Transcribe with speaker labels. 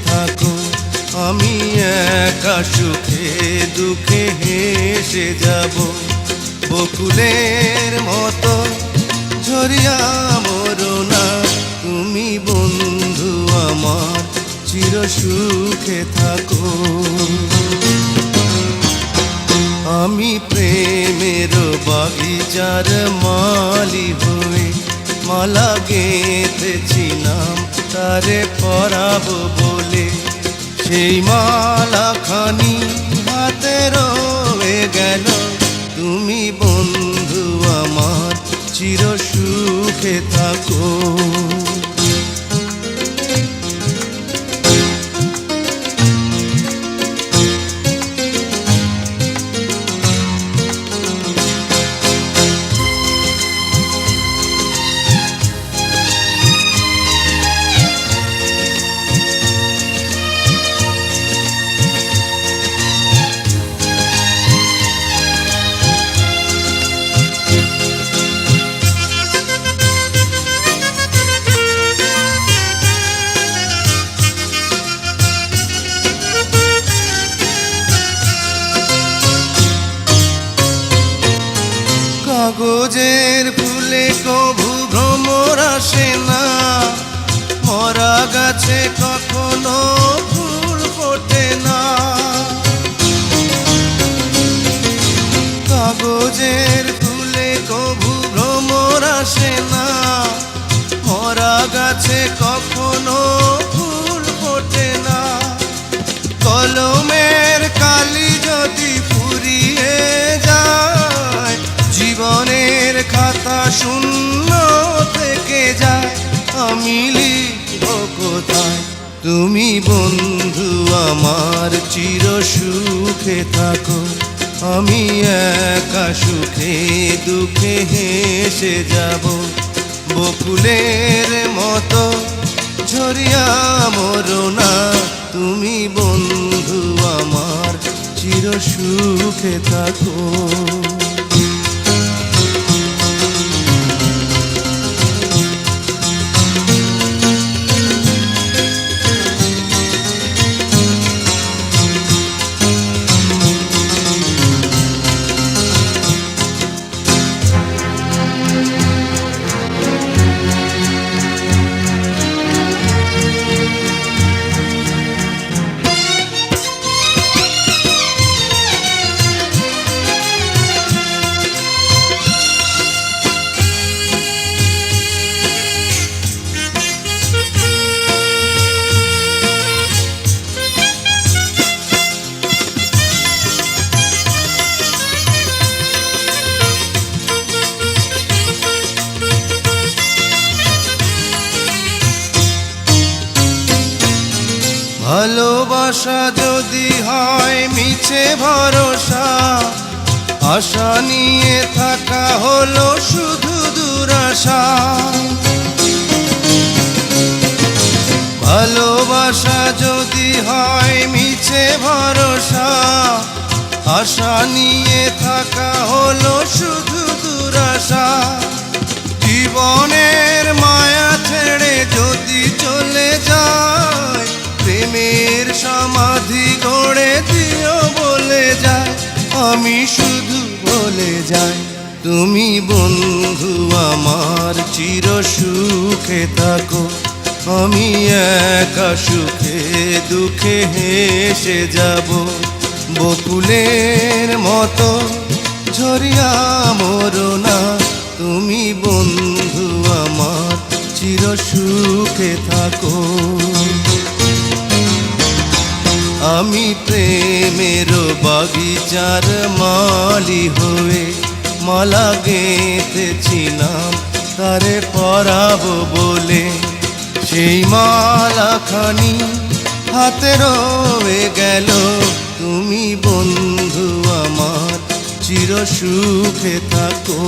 Speaker 1: থাকো, আমি একা সুখে দুঃখে হেসে যাব। বকুলের মতো ঝরিয়া মরো না, তুমি বন্ধু আমার চির সুখে থাকো। আমি প্রেমের বাগিচার মালি হয়ে মালা গেঁথেছিলাম তারে পরাবো বলে, সেই মালা খানি হাতে রয়ে গেল। তুমি বন্ধু আমার চির সুখে থাকো। কাগজের ফুলে কভু ভ্রমর আসে না, মরা গাছে কখনো ফুল ফোটে না। কাগজের ফুলে কভু ভ্রমর আসে না, মরা গাছে কখনো ফুল ফোটে না। কলমের কালি যদি ফুরিয়ে যায়, জীবনের খাতা শূন্য থেকে যায়, আমি লিখব কোথায়? তুমি বন্ধু আমার চির সুখে থাকো, আমি একা সুখে দুঃখে হেসে যাব। বকুলের মতো ঝরিয়া মরো না, তুমি বন্ধু আমার চির সুখে থাকো। ভালোবাসা যদি হয় মিছে ভরসা, আশা নিয়ে থাকা হলো শুধু দুরাশা। ভালোবাসা যদি হয় মিছে ভরসা, আশা নিয়ে থাকা হলো শুধু দুরাশা। জীবনের মায়া ছেড়ে যদি চলে যায়, প্রেমের সমাধি গড়ে দিও বলে যায়, আমি শুধু বলে যাই, তুমি বন্ধু আমার চির সুখে থাকো, আমি একা সুখে দুঃখে হেসে যাব। বকুলের মতো ঝরিয়া মরো না, তুমি বন্ধু আমার চির সুখে থাকো। আমি প্রেমের বাগিচার মালি হয়ে মালা গেঁথেছিলাম তারে পরাবো বলে, সেই মালা খানি হাতে রয়ে গেল। তুমি বন্ধু আমার চির সুখে থাকো।